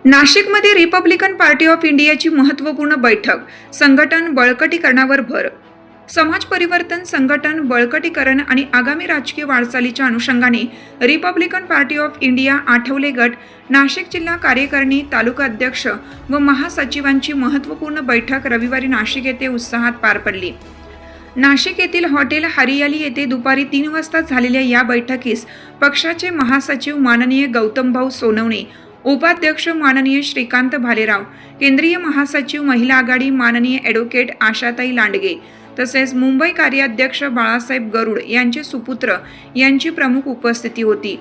नाशिकमध्ये Republican party of इंडियाची महत्त्वपूर्ण बैठक. संघटन बळकटीकरणावर भर. समाज परिवर्तन, संघटन बळकटीकरण आणि आगामी राजकीय वाटचालीच्या अनुषंगाने Republican party of India Athawale गट, नाशिक जिल्हा कार्यकारिणी, तालुका अध्यक्ष व महासचिवांची महत्त्वपूर्ण बैठक रविवारी नाशिक येथे उत्साहात पार पडली. नाशिक येथील हॉटेल हरियाली येथे दुपारी 3 वाजता झालेल्या या बैठकीस पक्षाचे महासचिव माननीय गौतमभाऊ सोनवणे, उपाध्यक्ष माननीय श्रीकांत भालेराव, केंद्रीय महासचिव महिला आघाडी माननीय ॲडव्होकेट आशाताई लांडगे तसेच मुंबई कार्याध्यक्ष बाळासाहेब गरुड यांचे सुपुत्र यांची प्रमुख उपस्थिती होती.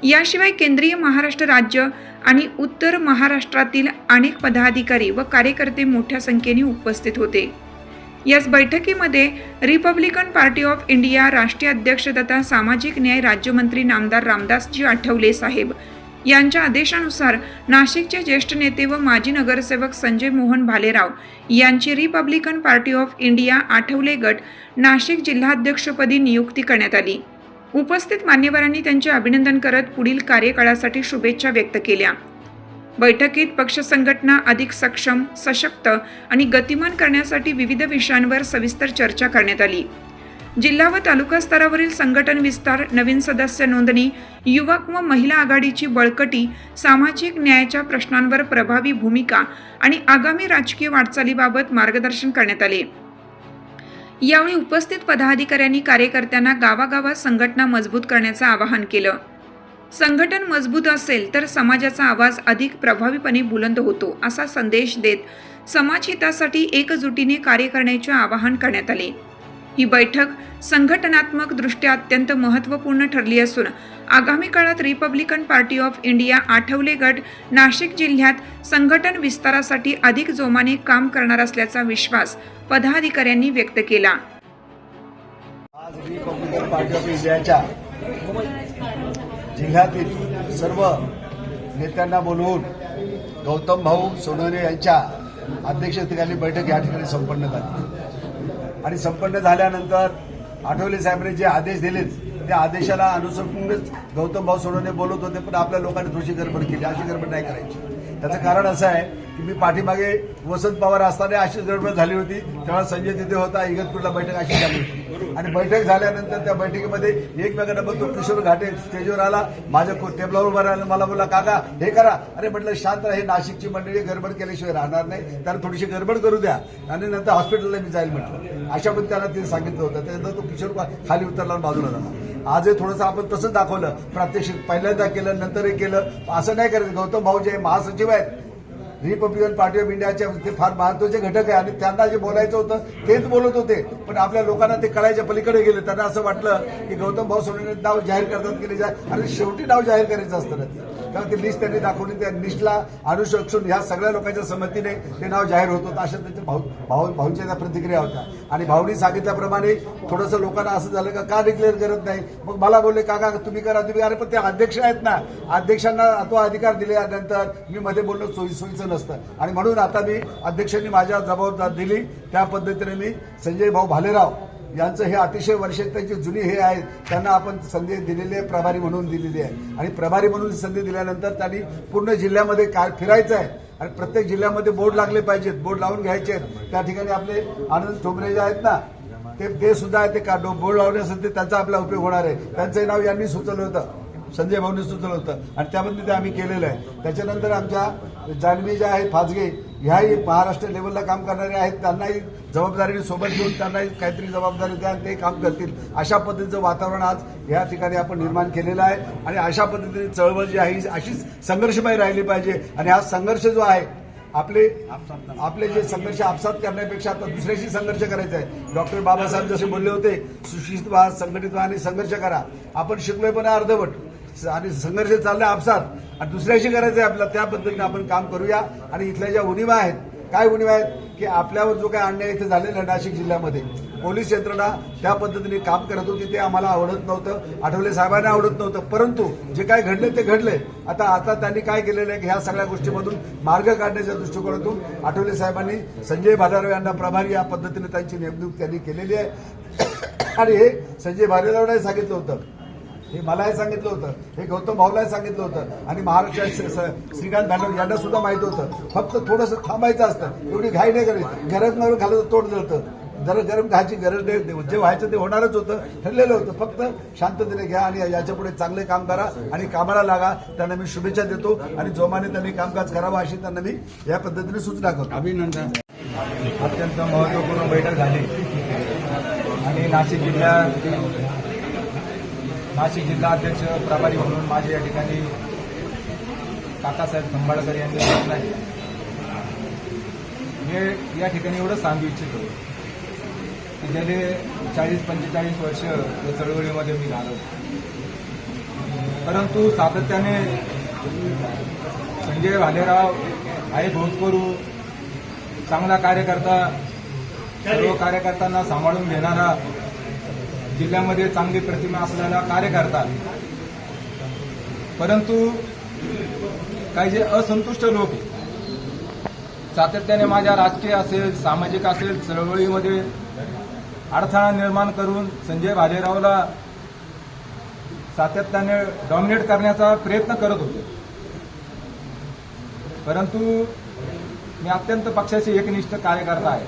याशिवाय केंद्रीय महाराष्ट्र राज्य आणि उत्तर महाराष्ट्रातील अनेक पदाधिकारी व कार्यकर्ते मोठ्या संख्येने उपस्थित होते. याच बैठकीमध्ये रिपब्लिकन पार्टी ऑफ इंडिया राष्ट्रीय अध्यक्ष तथा सामाजिक न्याय राज्यमंत्री नामदार रामदासजी आठवले साहेब यांच्या आदेशानुसार नाशिकचे ज्येष्ठ नेते व माजी नगरसेवक संजय मोहन भालेराव यांची Republican party of India Athawale गट नाशिक जिल्हाध्यक्षपदी नियुक्ती करण्यात आली. उपस्थित मान्यवरांनी त्यांचे अभिनंदन करत पुढील कार्यकाळासाठी शुभेच्छा व्यक्त केल्या. बैठकीत पक्ष संघटना अधिक सक्षम, सशक्त आणि गतिमान करण्यासाठी विविध विषयांवर सविस्तर चर्चा करण्यात आली. जिल्हा व तालुका स्तरावरील संघटन विस्तार, नवीन सदस्य नोंदणी, युवक व महिला आघाडीची बळकटी, सामाजिक न्यायाच्या प्रश्नांवर प्रभावी भूमिका आणि आगामी राजकीय वाटचालीबाबत मार्गदर्शन करण्यात आले. यावेळी उपस्थित पदाधिकाऱ्यांनी कार्यकर्त्यांना गावागावात संघटना मजबूत करण्याचं आवाहन केलं. संघटन मजबूत असेल तर समाजाचा आवाज अधिक प्रभावीपणे बुलंद होतो, असा संदेश देत समाजहितासाठी एकजुटीने कार्य करण्याचे आवाहन करण्यात आले. ही बैठक संघटनात्मक दृष्ट्या अत्यंत महत्त्वपूर्ण ठरली असून आगामी काळात Republican party of India Athawale गट नाशिक जिल्ह्यात संघटन विस्तारासाठी अधिक जोमाने काम करणार असल्याचा विश्वास पदाधिकाऱ्यांनी व्यक्त केला. आज रिपब्लिकन पार्टी ऑफ इंडियाच्या जिल्ह्यातील सर्व नेत्यांना बोलवून गौतम भाऊ सोनवणे यांच्या अध्यक्षतेखाली बैठक या ठिकाणी संपन्न झाली आणि संपन्न झाल्यानंतर आठवले साहेबांनी जे आदेश दिलेत त्या आदेशाला अनुसरूनच गौतम भाऊ सोनवणे बोलत होते, पण आपल्या लोकांनी थोडीशी गडबड केली. अशी गडबड नाही करायची. त्याचं कारण असं आहे की मी पाठीमागे वसंत पवार असताना अशीच गडबड झाली होती, तेव्हा संजय तिथे होता, इगतपूरला बैठक अशी झाली होती आणि बैठक झाल्यानंतर त्या बैठकीमध्ये एकमेकांना बघतो किशोर घाटे स्टेजवर आला, माझ्या टेबलावर उभा राहिला, मला बोला काका हे करा. अरे म्हटलं शांत राहा, हे नाशिकची मंडळी गडबड केल्याशिवाय राहणार नाही, त्याला थोडीशी गडबड करू द्या आणि नंतर हॉस्पिटलला मी जाईल म्हटलं. अशा पण त्यांना ते सांगितलं होतं. त्यानंतर तो किशोर खाली उतरला बाजूला झाला. आजही थोडंसं आपण तसंच दाखवलं, प्रात्यक्षिक पहिल्यांदा केलं नंतरही केलं. असं नाही करायचं. गौतम भाऊ जे महासचिव आहेत रिपब्लिकन पार्टी ऑफ इंडियाचे, ते फार महत्वाचे घटक आहे आणि त्यांना जे बोलायचं होतं तेच बोलत होते, पण आपल्या लोकांना ते कळायच्या पलीकडे गेले. त्यांना असं वाटलं की गौतम भाऊ सोनवणे नाव जाहीर करतात की नाही, आणि शेवटी नाव जाहीर करायचं असतं ना. तेव्हा ती लिस्ट त्यांनी दाखवली. त्या लिस्टला अनुसरून ह्या सगळ्या लोकांच्या संमतीने ते नाव जाहीर होत होतं. अशा त्यांच्या भाऊंच्या त्या प्रतिक्रिया होत्या आणि भाऊनी सांगितल्याप्रमाणे थोडंसं लोकांना असं झालं का डिक्लेअर करत नाही. मग मला बोलले काका तुम्ही करा, तुम्ही. अरे पण ते अध्यक्ष आहेत ना, अध्यक्षांना तो अधिकार दिल्यानंतर मी मध्ये बोलणं सोयीचं नसतं आणि म्हणून आता मी अध्यक्षांनी माझ्या जबाबदारी दिली. त्या पद्धतीने मी संजय भाऊ भालेराव यांचं हे अतिशय वर्ष त्यांची जुनी हे आहेत, त्यांना आपण संधी दिलेली आहे, प्रभारी म्हणून दिलेली आहे आणि प्रभारी म्हणून संधी दिल्यानंतर त्यांनी पूर्ण जिल्ह्यामध्ये काय फिरायचं आहे आणि प्रत्येक जिल्ह्यामध्ये बोर्ड लागले पाहिजेत, बोर्ड लावून घ्यायचे आहेत. त्या ठिकाणी आपले आनंद ठोंबरे जे आहेत ना, ते सुद्धा आहे, ते बोर्ड लावण्यासाठी त्यांचा आपला उपयोग होणार आहे. त्यांचं नाव यांनी सुचवलं होतं, संजय भाऊंनी सुचवलं होतं आणि त्यामध्ये ते आम्ही केलेलं आहे. त्याच्यानंतर आमच्या जान्हवी ज्या आहेत फाजगे, ह्याही महाराष्ट्र लेवलला काम करणारे आहेत, त्यांनाही जबाबदारी सोबत घेऊन त्यांनाही काहीतरी जबाबदारी द्या आणि ते काम करतील. अशा पद्धतीचं वातावरण आज या ठिकाणी आपण निर्माण केलेलं आहे आणि अशा पद्धतीने चळवळ जी आहे अशीच संघर्षमय राहिली पाहिजे आणि हा संघर्ष जो आहे आपले जे संघर्ष आपसात करण्यापेक्षा आता दुसऱ्याशी संघर्ष करायचा आहे. डॉक्टर बाबासाहेब जसे बोलले होते, सुशिक्षित व्हा, संघटित व्हा आणि संघर्ष करा. आपण शिकलोय पण अर्धवट आणि संघर्ष चाललाय आपसात आणि दुसऱ्याशी करायचं आहे आपल्याला. त्या पद्धतीने आपण काम करूया आणि इथल्या ज्या उणिवा आहेत, काय उणिवा आहेत की आपल्यावर जो काय अन्याय इथे झालेला नाशिक जिल्ह्यामध्ये पोलीस यंत्रणा त्या पद्धतीने काम करत होती, ते आम्हाला आवडत नव्हतं, आठवले साहेबांना आवडत नव्हतं. परंतु जे काय घडले ते घडले. आता त्यांनी काय केलेलं आहे की ह्या सगळ्या गोष्टीमधून मार्ग काढण्याच्या दृष्टिकोनातून आठवले साहेबांनी संजय भालेराव यांना प्रभारी या पद्धतीने त्यांची नेमणूक त्यांनी केलेली आहे आणि हे संजय भालेरावने सांगितलं होतं हे मलाही सांगितलं होतं, हे गौतम भाऊलाही सांगितलं होतं आणि महाराष्ट्रात श्रीकांत भांडवल यांना सुद्धा माहिती होतं. फक्त थोडंसं थांबायचं असतं, एवढी घाई नाही करायची. गरम गरम खाल्लं तर तोड जळतं. जरा गरम खायची गरज नाही, जे व्हायचं ते होणारच होतं, ठरलेलं होतं. फक्त शांततेने घ्या आणि याच्या पुढे चांगले काम करा आणि कामाला लागा. त्यांना मी शुभेच्छा देतो आणि जोमाने त्यांनी कामकाज करावं अशी त्यांना मी या पद्धतीने सूचना करतो. अभिनंदन. अत्यंत महत्त्वपूर्ण बैठक झाली आणि नाशिक जिल्हा अध्यक्ष प्रभारी म्हणून माझे या ठिकाणी काकासाहेब खंबाळकर यांनी घेतलं आहे. मी या ठिकाणी एवढं सांगू इच्छितो की गेले 40-45 वर्ष या चळवळीमध्ये मी घालवतो, परंतु सातत्याने संजय भालेराव आहे भोजकरू, चांगला कार्यकर्ता, सर्व कार्यकर्त्यांना सांभाळून घेणारा, जिल्ह्यामध्ये चांगली प्रतिमा असलेला कार्यकर्ता, परंतु काही जे असंतुष्ट लोक सातत्याने माझ्या राजकीय असेल, सामाजिक असेल, चळवळीमध्ये अडथळा निर्माण करून संजय भालेरावला सातत्याने डॉमिनेट करण्याचा प्रयत्न करत होते. परंतु मी अत्यंत पक्षाचे एकनिष्ठ कार्यकर्ता आहे.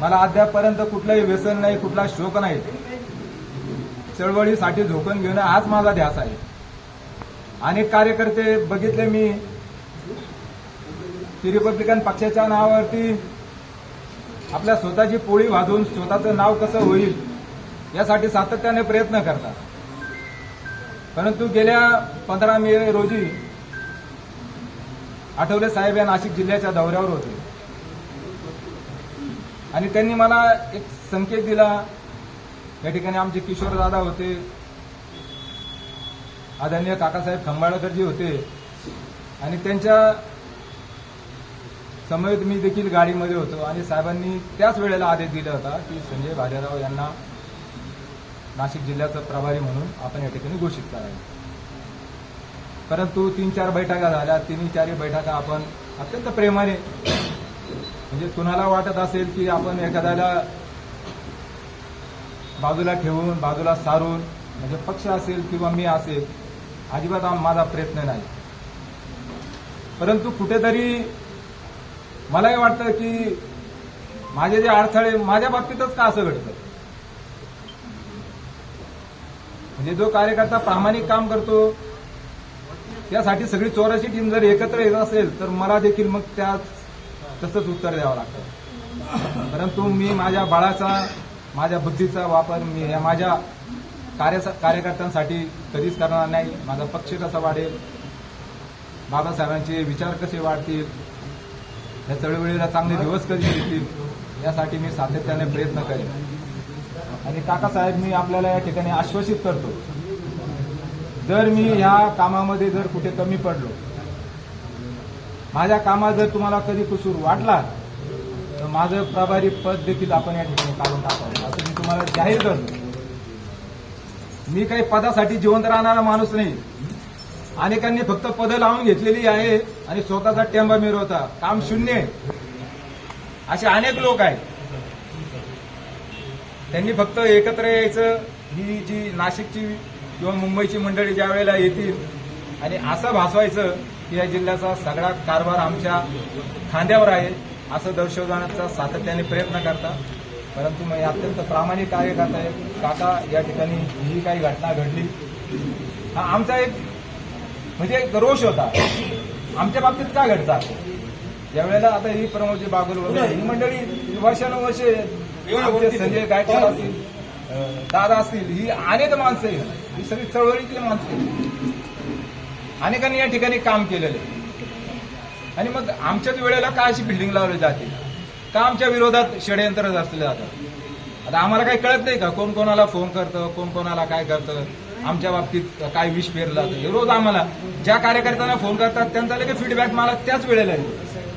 मला अद्यापपर्यंत कुठलंही व्यसन नाही, कुठला शोक नाही. चळवळीसाठी झोकून घेणं हाच माझा ध्यास आहे. अनेक कार्यकर्ते बघितले मी की रिपब्लिकन पक्षाच्या नावावरती आपल्या स्वतःची पोळी वाजवून स्वतःचं नाव कसं होईल यासाठी सातत्याने प्रयत्न करतात. परंतु गेल्या 15 मे रोजी आठवले साहेब या नाशिक जिल्ह्याच्या दौऱ्यावर होते आणि त्यांनी मला एक संकेत दिला. या ठिकाणी आमचे किशोरदादा होते, आदरणीय काकासाहेब खंबाळकरजी होते आणि त्यांच्या समवेत मी देखील गाडीमध्ये होतो आणि साहेबांनी त्याच वेळेला आदेश दिला होता की संजय भालेराव यांना नाशिक जिल्ह्याचा प्रभारी म्हणून आपण या ठिकाणी घोषित करायचं. परंतु 3-4 बैठका झाल्या. 3-4 बैठका आपण अत्यंत प्रेमाने, म्हणजे कुणाला वाटत असेल की आपण एखाद्याला बाजूला ठेवून, बाजूला सारून, म्हणजे पक्ष असेल किंवा मी असेल, अजिबात माझा प्रयत्न नाही. परंतु कुठेतरी मलाही वाटतं की माझे जे अडथळे माझ्या बाबतीतच का असं घडतं. म्हणजे जो कार्यकर्ता प्रामाणिक काम करतो त्यासाठी सगळी 84 टीम जर एकत्र येत असेल तर मला देखील मग त्या तसंच उत्तर द्यावं लागतं. परंतु मी माझ्या बळाचा, माझ्या बुद्धीचा वापर मी या माझ्या कार्यकर्त्यांसाठी कधीच करणार नाही. माझा पक्ष कसा वाढेल, बाबासाहेबांचे विचार कसे वाढतील, या चळवळीला चांगले दिवस कधी येतील यासाठी मी सातत्याने प्रयत्न करेन. आणि काकासाहेब, मी आपल्याला या ठिकाणी आश्वासित करतो, जर मी या कामामध्ये जर कुठे कमी पडलो, माझ्या कामात जर तुम्हाला कधी कसूर वाटला तर माझं प्रभारी पद देखील आपण या ठिकाणी काढून टाकावं असं मी तुम्हाला जाहीर करतो. मी काही पदासाठी जिवंत राहणारा माणूस नाही. अनेकांनी फक्त पदं लावून घेतलेली आहे आणि स्वतःचा टेंबा मिरवता, काम शून्य, असे अनेक लोक आहेत. त्यांनी फक्त एकत्र यायचं. ही जी नाशिकची किंवा मुंबईची मंडळी ज्या वेळेला येतील आणि असं भासवायचं की या जिल्ह्याचा सगळा कारभार आमच्या खांद्यावर आहे असं दर्शवण्याचा सातत्याने प्रयत्न करतात. परंतु मी अत्यंत प्रामाणिक कार्यकर्ता आहे. काका, या ठिकाणी ही काही घटना घडली, हा आमचा एक म्हणजे एक रोष होता. आमच्या बाबतीत काय घडतात ज्यावेळेला आता ही प्रमोदजी बागुल वगैरे ही मंडळी वर्षानुवर्षे, संजय गायकवाड असतील, दादा असतील, ही अनेक माणसं आहेत, ही सगळी चळवळीतली माणसं आहेत. अनेकांनी या ठिकाणी काम केलेलं आहे. आणि मग आमच्याच वेळेला का अशी बिल्डिंग लावली जाते, का आमच्या विरोधात षडयंत्र रचले जातात. आता आम्हाला काही कळत नाही का कोण कोणाला फोन करतं, कोण कोणाला काय करतं, आमच्या बाबतीत काय विष पेरलं जातं. हे रोज आम्हाला ज्या कार्यकर्त्यांना फोन करतात त्यांचा लगेच फीडबॅक मला त्याच वेळेला येतो.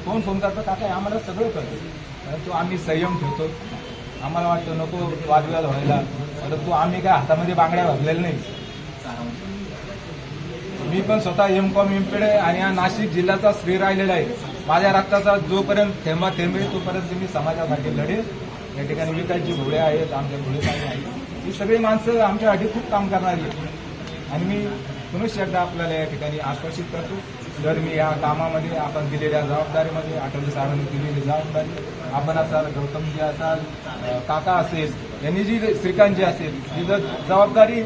कोण फोन करतं का काय आम्हाला सगळं कळतं. परंतु आम्ही संयम ठेवतो. आम्हाला वाटतं नको वादविवाद व्हायला, परंतु आम्ही काय हातामध्ये बांगड्या घातलेल्या नाही. मी पण स्वतः M.Com एमपीड आहे आणि हा नाशिक जिल्ह्याचा श्री राहिलेला आहे. माझ्या रक्ताचा जोपर्यंत थेंबे तोपर्यंत मी समाजासाठी लढेल. या ठिकाणी विकासजी घोडे आहेत, आमच्या घोडे आहेत. ही सगळी माणसं आमच्यासाठी खूप काम करणारी आहेत आणि मी पुनश्च एकदा आपल्याला या ठिकाणी आश्वासित करतो, जर मी या कामामध्ये आपण दिलेल्या जबाबदारीमध्ये, आठवले साहेबांनी दिलेली जबाबदारी, आपण असाल, गौतमजी असाल, काका असेल, यांनी जी श्रीकांतजी असेल, ही जर जबाबदारी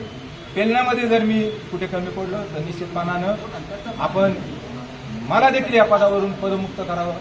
पेलण्यामध्ये जर मी कुठे कमी पडलो तर निश्चितपणानं आपण मला देखील या पदावरून पदमुक्त करावं.